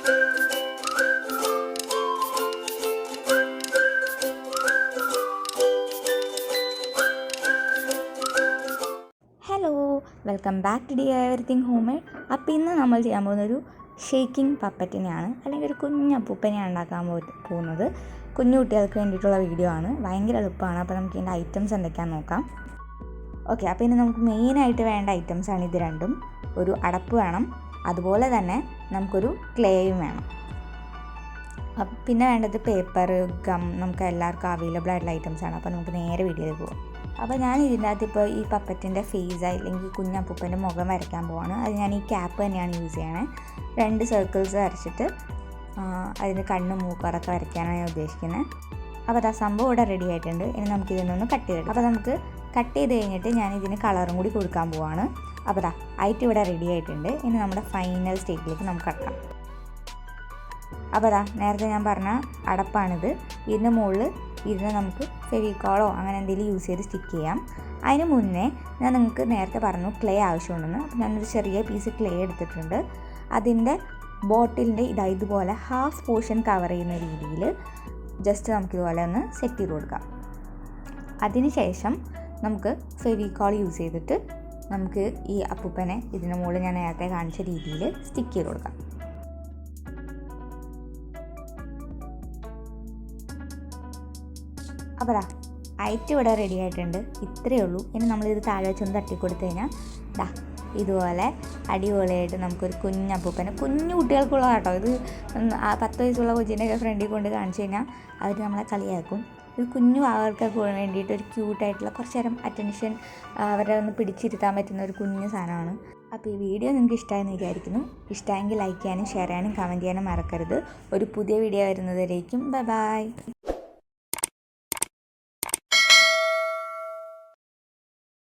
Hello, welcome back to everything homemade. അപ്പോൾ ഇന്ന് നമ്മൾ ചെയ്യാൻ പോകുന്നൊരു ഷേക്കിംഗ് പപ്പറ്റിനെയാണ്, അല്ലെങ്കിൽ ഒരു കുഞ്ഞപ്പൂപ്പനെയാണ് ഉണ്ടാക്കാൻ പോകുന്നത്. കുഞ്ഞു കുട്ടികൾക്ക് വേണ്ടിയിട്ടുള്ള വീഡിയോ ആണ്. ഭയങ്കര എളുപ്പമാണ്. അപ്പോൾ നമുക്ക് ഇതിൻ്റെ ഐറ്റംസ് എന്തൊക്കെയാണെന്ന് നോക്കാം. ഓക്കെ, അപ്പോൾ ഇനി നമുക്ക് മെയിനായിട്ട് വേണ്ട ഐറ്റംസാണ് ഇത് രണ്ടും. ഒരു അടപ്പ് വേണം, അതുപോലെ തന്നെ നമുക്കൊരു ക്ലേയും വേണം. പിന്നെ വേണ്ടത് പേപ്പർ, ഗം, നമുക്ക് എല്ലാവർക്കും അവൈലബിൾ ആയിട്ടുള്ള ഐറ്റംസാണ്. അപ്പോൾ നമുക്ക് നേരെ വീഡിയോയിൽ പോകാം. അപ്പോൾ ഞാൻ ഇതിൻ്റെ അകത്ത് ഇപ്പോൾ ഈ പപ്പറ്റിൻ്റെ ഫേസ് അല്ലെങ്കിൽ കുഞ്ഞപ്പൂപ്പൻ്റെ മുഖം വരയ്ക്കാൻ പോവാണ്. അത് ഞാൻ ഈ ക്യാപ്പ് തന്നെയാണ് യൂസ് ചെയ്യണേ. 2 സർക്കിൾസ് വരച്ചിട്ട് അതിന് കണ്ണ് മൂക്കറൊക്കെ വരയ്ക്കാനാണ് ഞാൻ ഉദ്ദേശിക്കുന്നത്. അപ്പോൾ അത് ആ സംഭവം ഇവിടെ റെഡി ആയിട്ടുണ്ട്. ഇനി നമുക്ക് ഇതിനൊന്ന് കട്ട് ചെയ്തെടുക്കാം. അപ്പോൾ നമുക്ക് കട്ട് ചെയ്ത് കഴിഞ്ഞിട്ട് ഞാൻ ഇതിന് കളറും കൂടി കൊടുക്കാൻ പോവാണ്. അപ്പോൾ ഐറ്റ് ഇവിടെ റെഡി ആയിട്ടുണ്ട്. ഇനി നമ്മുടെ ഫൈനൽ സ്റ്റേജിലേക്ക് നമുക്ക് കടക്കാം. അപ്പോൾ നേരത്തെ ഞാൻ പറഞ്ഞ അടപ്പാണിത്. ഇതിന് മുകളിൽ ഇതിന് നമുക്ക് ഫെവിക്കോളോ അങ്ങനെ എന്തെങ്കിലും യൂസ് ചെയ്ത് സ്റ്റിക്ക് ചെയ്യാം. അതിന് മുന്നേ ഞാൻ നിങ്ങൾക്ക് നേരത്തെ പറഞ്ഞു ക്ലേ ആവശ്യമുണ്ടെന്ന്. അപ്പോൾ ഞാനൊരു ചെറിയ പീസ് ക്ലേ എടുത്തിട്ടുണ്ട്. അതിൻ്റെ ബോട്ടിലിൻ്റെ ഇതുപോലെ ഹാഫ് പോർഷൻ കവർ ചെയ്യുന്ന രീതിയിൽ ജസ്റ്റ് നമുക്കിതുപോലെ ഒന്ന് സെറ്റ് ചെയ്ത് കൊടുക്കാം. അതിന് ശേഷം നമുക്ക് ഫെവിക്കോൾ യൂസ് ചെയ്തിട്ട് നമുക്ക് ഈ അപ്പൂപ്പനെ ഇതിന് മുകളിൽ ഞാൻ നേരത്തെ കാണിച്ച രീതിയിൽ സ്റ്റിക്ക് ചെയ്ത് കൊടുക്കാം. അപ്പോൾ ഐറ്റ് ഇവിടെ റെഡി ആയിട്ടുണ്ട്. ഇത്രയേ ഉള്ളൂ. ഇനി നമ്മളിത് താഴെ വെച്ചൊന്ന് തട്ടിക്കൊടുത്തു കഴിഞ്ഞാൽ ഇതുപോലെ അടിപൊളിയായിട്ട് നമുക്കൊരു കുഞ്ഞപ്പൂപ്പനെ, കുഞ്ഞു കുട്ടികൾക്കുള്ള കേട്ടോ ഇത്. 10 വയസ്സുള്ള കൊച്ചിൻ്റെയൊക്കെ ഫ്രണ്ടിൽ കൊണ്ട് കാണിച്ചു കഴിഞ്ഞാൽ അവർ നമ്മളെ കളിയാക്കും. ഇത് കുഞ്ഞു ആൾക്കൊക്കെ വേണ്ടിയിട്ട് ഒരു ക്യൂട്ടായിട്ടുള്ള കുറച്ച് നേരം അറ്റൻഷൻ അവരെ ഒന്ന് പിടിച്ചിരുത്താൻ പറ്റുന്ന ഒരു കുഞ്ഞു സാധനമാണ്. അപ്പോൾ ഈ വീഡിയോ നിങ്ങൾക്ക് ഇഷ്ടമായെന്ന് വിചാരിക്കുന്നു. ഇഷ്ടമായെങ്കിൽ ലൈക്ക് ചെയ്യാനും ഷെയർ ചെയ്യാനും കമൻറ്റ് ചെയ്യാനും മറക്കരുത്. ഒരു പുതിയ വീഡിയോ വരുന്നതിലേക്കും ബൈ.